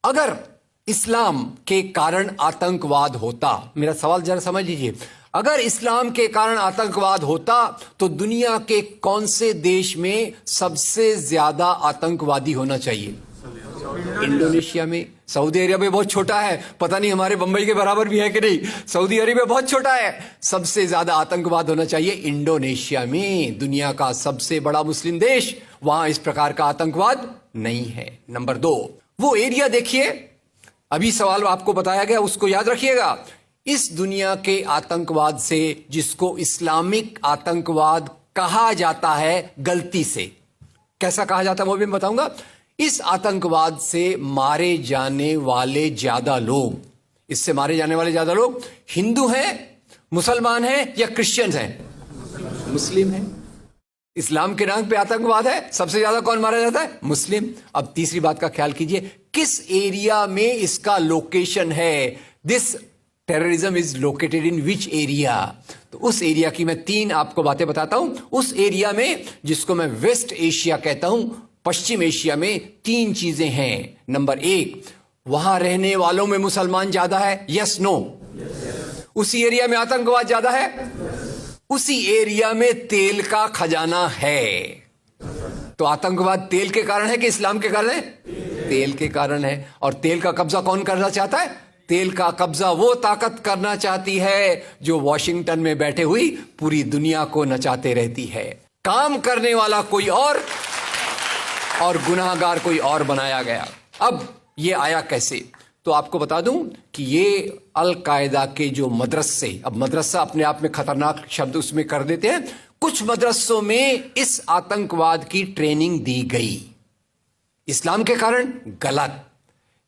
अगर इस्लाम के कारण आतंकवाद होता, मेरा सवाल जरा समझ लीजिए, अगर इस्लाम के कारण आतंकवाद होता तो दुनिया के कौन से देश में सबसे ज्यादा आतंकवादी होना चाहिए? इंडोनेशिया में। सऊदी अरेबिया बहुत छोटा है, पता नहीं हमारे बंबई के बराबर भी है कि नहीं। सऊदी अरेबिया बहुत छोटा है, सबसे ज्यादा आतंकवाद होना चाहिए इंडोनेशिया में, दुनिया का सबसे बड़ा मुस्लिम देश, वहां इस प्रकार का आतंकवाद नहीं है। नंबर 2, वो एरिया देखिए, अभी सवाल आपको बताया गया उसको याद रखिएगा। इस दुनिया के आतंकवाद से, जिसको इस्लामिक आतंकवाद कहा जाता है गलती से, कैसा कहा जाता है वो भी मैं बताऊंगा। इस आतंकवाद से मारे जाने वाले ज्यादा लोग, इससे मारे जाने वाले ज्यादा लोग हिंदू हैं, मुसलमान हैं या क्रिश्चियंस हैं? मुस्लिम हैं। इस्लाम के नाम पे आतंकवाद है, सबसे ज्यादा कौन मारा जाता है? मुस्लिम। अब तीसरी बात का ख्याल कीजिए, किस एरिया में इसका लोकेशन है? This terrorism is located in which area? तो उस एरिया की मैं 3 आपको बातें बताता हूं। उस एरिया में, जिसको मैं वेस्ट एशिया कहता हूं, पश्चिम एशिया में 3 चीजें हैं। नंबर 1, वहां रहने वालों में मुसलमान ज्यादा है, यस नो? उसी एरिया में आतंकवाद ज्यादा है, उसी एरिया में तेल का खजाना है। तो आतंकवाद तेल के कारण है कि इस्लाम के कारण है? तेल के कारण है। और तेल का कब्जा कौन करना चाहता है? तेल का कब्जा वो ताकत करना चाहती है जो वॉशिंगटन में बैठे हुई पूरी दुनिया को नचाते रहती है। काम करने वाला कोई और गुनाहगार कोई और बनाया गया। अब ये आया कैसे? तो आपको बता दूं कि ये अल कायदा के जो मदरसे, अब मदरसा अपने आप में खतरनाक शब्द उसमें कर देते हैं, कुछ मदरसों में इस आतंकवाद की ट्रेनिंग दी गई। इस्लाम के कारण गलत।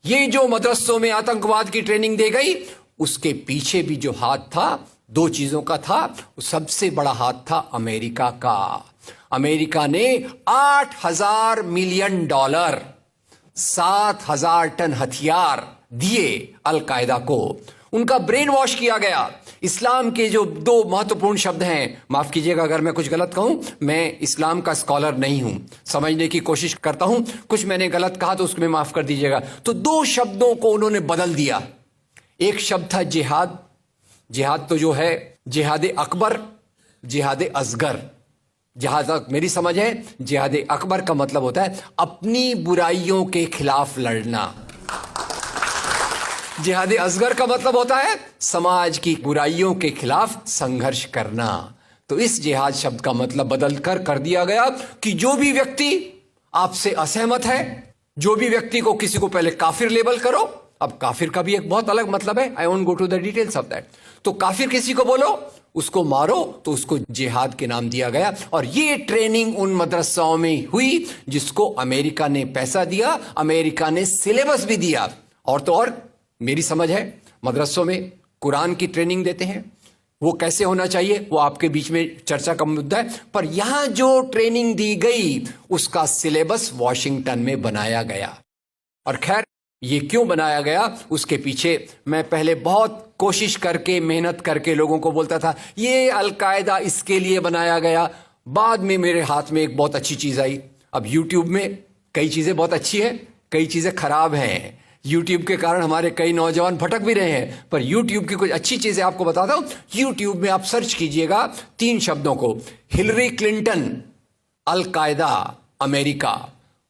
ये जो मदरसों में आतंकवाद की ट्रेनिंग दी गई, उसके पीछे भी जो हाथ था, 2 चीजों का था। सबसे बड़ा हाथ था अमेरिका का। अमेरिका ने $8,000 मिलियन, 7,000 टन हथियार दिए अल कायदा को। उनका ब्रेन वॉश किया गया। इस्लाम के जो 2 महत्वपूर्ण शब्द हैं, माफ कीजिएगा अगर मैं कुछ गलत कहूं, मैं इस्लाम का स्कॉलर नहीं हूं, समझने की कोशिश करता हूं, कुछ मैंने गलत कहा तो उसको मैं माफ कर दीजिएगा। तो 2 शब्दों को उन्होंने बदल दिया। एक शब्द था जिहाद। जिहाद तो जो है जिहाद अकबर, जिहाद असगर। जहां तक मेरी समझ है, जिहाद अकबर का मतलब होता है अपनी बुराइयों के खिलाफ लड़ना। जिहाद असगर का मतलब होता है समाज की बुराइयों के खिलाफ संघर्ष करना। तो इस जिहाद शब्द का मतलब बदलकर कर दिया गया कि जो भी व्यक्ति आपसे असहमत है, जो भी व्यक्ति को, किसी को पहले काफिर लेबल करो। अब काफिर का भी एक बहुत अलग मतलब है, I won't go to the details of that. तो काफिर किसी को बोलो, उसको मारो, तो उसको जिहाद के नाम दिया गया। और ये ट्रेनिंग उन मदरसाओं में हुई जिसको अमेरिका ने पैसा दिया, अमेरिका ने सिलेबस भी दिया। और तो और मेरी समझ है, मदरसों में कुरान की ट्रेनिंग देते हैं, वो कैसे होना चाहिए वो आपके बीच में चर्चा का मुद्दा है। पर यहां जो ट्रेनिंग दी गई, उसका सिलेबस वॉशिंगटन में बनाया गया। और खैर, ये क्यों बनाया गया, उसके पीछे मैं पहले बहुत कोशिश करके, मेहनत करके लोगों को बोलता था ये अल कायदा इसके लिए बनाया गया। बाद में मेरे हाथ में एक बहुत अच्छी चीज आई। अब यूट्यूब में कई चीजें बहुत अच्छी हैं, कई चीजें खराब हैं। यूट्यूब के कारण हमारे कई नौजवान भटक भी रहे हैं, पर यूट्यूब की कुछ अच्छी चीजें आपको बताता हूं। यूट्यूब में आप सर्च कीजिएगा 3 शब्दों को, हिलरी क्लिंटन, अल कायदा, अमेरिका।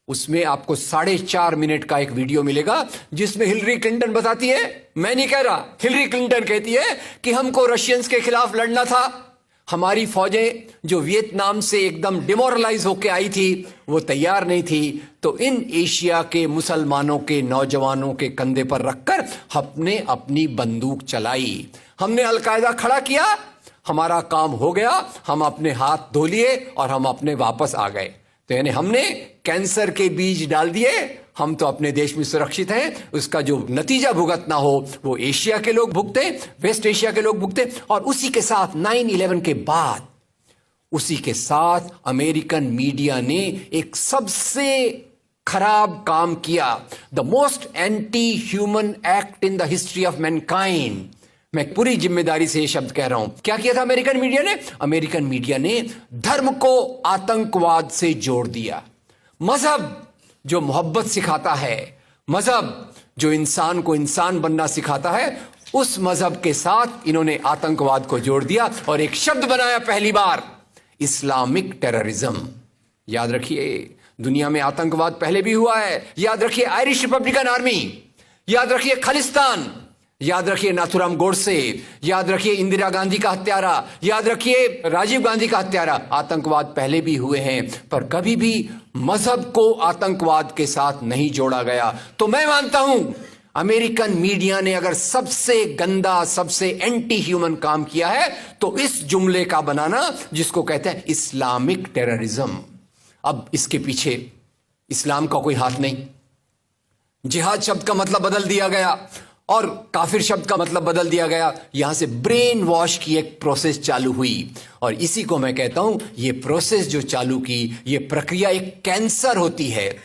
उसमें आपको 4.5 मिनट का एक वीडियो मिलेगा जिसमें हिलरी क्लिंटन बताती है, मैं नहीं कह रहा, हिलरी क्लिंटन कहती है कि हमको रशियंस के खिलाफ लड़ना था। हमारी फौजें जो वियतनाम से एकदम डिमोरलाइज होकर आई थी, वो तैयार नहीं थी। तो इन एशिया के मुसलमानों के नौजवानों के कंधे पर रखकर हमने अपनी बंदूक चलाई, हमने अल कायदा खड़ा किया, हमारा काम हो गया, हम अपने हाथ धो लिए और हम अपने वापस आ गए। तो यानी हमने कैंसर के बीज डाल दिए, हम तो अपने देश में सुरक्षित हैं। उसका जो नतीजा भुगतना हो वो एशिया के लोग भुगते, वेस्ट एशिया के लोग भुगते। और उसी के साथ 9/11 के बाद, उसी के साथ अमेरिकन मीडिया ने एक सबसे खराब काम किया, the most anti human act in the history of Mankind. मैं पूरी जिम्मेदारी से ये शब्द कह रहा हूं। क्या किया था अमेरिकन मीडिया ने? अमेरिकन मीडिया ने धर्म को आतंकवाद से जोड़ दिया। मजहब जो मोहब्बत सिखाता है, मजहब जो इंसान को इंसान बनना सिखाता है, उस मजहब के साथ इन्होंने आतंकवाद को जोड़ दिया और एक शब्द बनाया पहली बार, इस्लामिक टेररिज्म। याद रखिए, दुनिया में आतंकवाद पहले भी हुआ है। याद रखिए आयरिश रिपब्लिकन आर्मी, याद रखिए खालिस्तान, याद रखिए नाथुराम गोडसे, याद रखिए इंदिरा गांधी का हत्यारा, याद रखिए राजीव गांधी का हत्यारा। आतंकवाद पहले भी हुए हैं, पर कभी भी मजहब को आतंकवाद के साथ नहीं जोड़ा गया। तो मैं मानता हूं अमेरिकन मीडिया ने अगर सबसे गंदा, सबसे एंटी ह्यूमन काम किया है तो इस जुमले का बनाना जिसको कहते हैं इस्लामिक टेररिज्म। अब इसके पीछे इस्लाम का कोई हाथ नहीं। जिहाद शब्द का मतलब बदल दिया गया और काफिर शब्द का मतलब बदल दिया गया। यहां से ब्रेन वॉश की एक प्रोसेस चालू हुई और इसी को मैं कहता हूं, ये प्रोसेस जो चालू की, ये प्रक्रिया एक कैंसर होती है।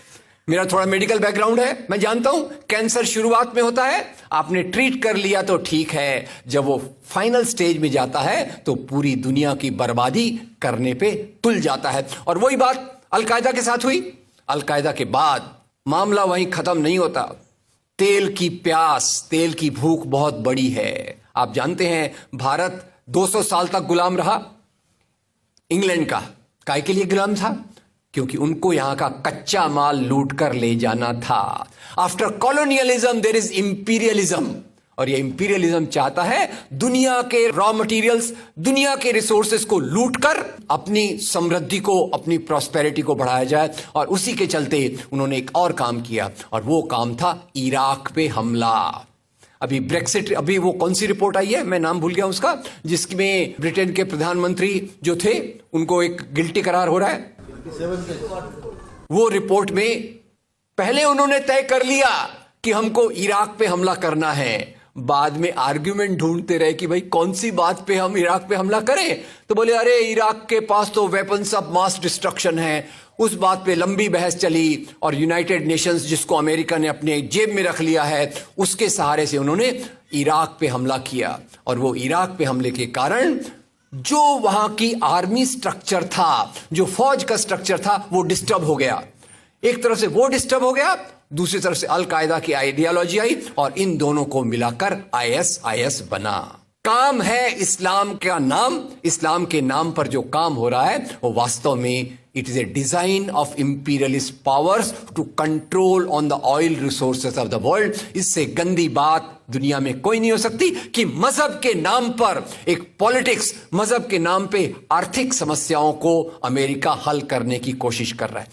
मेरा थोड़ा मेडिकल बैकग्राउंड है, मैं जानता हूं कैंसर शुरुआत में होता है, आपने ट्रीट कर लिया तो ठीक है, जब वो फाइनल स्टेज में जाता है तो पूरी दुनिया की बर्बादी करने पे तुल जाता है। और वही बात अलकायदा के साथ हुई। अलकायदा के बाद मामला वहीं खत्म नहीं होता। तेल की प्यास, तेल की भूख बहुत बड़ी है। आप जानते हैं भारत 200 साल तक गुलाम रहा इंग्लैंड का। काय के लिए गुलाम था? क्योंकि उनको यहां का कच्चा माल लूट कर ले जाना था। After colonialism there is imperialism, और ये इंपीरियलिज्म चाहता है दुनिया के रॉ मटेरियल्स, दुनिया के रिसोर्सेस को लूटकर अपनी समृद्धि को, अपनी प्रॉस्पेरिटी को बढ़ाया जाए। और उसी के चलते उन्होंने एक और काम किया और वो काम था इराक पे हमला। अभी ब्रेक्सिट, अभी वो कौन सी रिपोर्ट आई है, मैं नाम भूल गया उसका, जिसमें ब्रिटेन के प्रधानमंत्री जो थे उनको एक गिल्टी करार हो रहा है। वो रिपोर्ट में पहले उन्होंने तय कर लिया कि हमको इराक पे हमला करना है, बाद में आर्ग्यूमेंट ढूंढते रहे कि भाई कौन सी बात पे हम इराक पे हमला करें। तो बोले अरे इराक के पास तो वेपन्स ऑफ मास डिस्ट्रक्शन है। उस बात पे लंबी बहस चली और यूनाइटेड नेशंस, जिसको अमेरिका ने अपने जेब में रख लिया है, उसके सहारे से उन्होंने इराक पे हमला किया। और वो इराक पे हमले के कारण जो वहां की आर्मी स्ट्रक्चर था, जो फौज का स्ट्रक्चर था, वो डिस्टर्ब हो गया। एक तरफ से वो डिस्टर्ब हो गया, दूसरी तरफ से अल कायदा की आइडियोलॉजी आई और इन दोनों को मिलाकर ISIS बना। काम है इस्लाम का नाम, इस्लाम के नाम पर जो काम हो रहा है वो वास्तव में it is a design of imperialist powers to control on the oil resources of the world. इससे गंदी बात दुनिया में कोई नहीं हो सकती कि मजहब के नाम पर एक पॉलिटिक्स, मजहब के नाम पे आर्थिक समस्याओं को अमेरिका हल करने की कोशिश कर रहा है।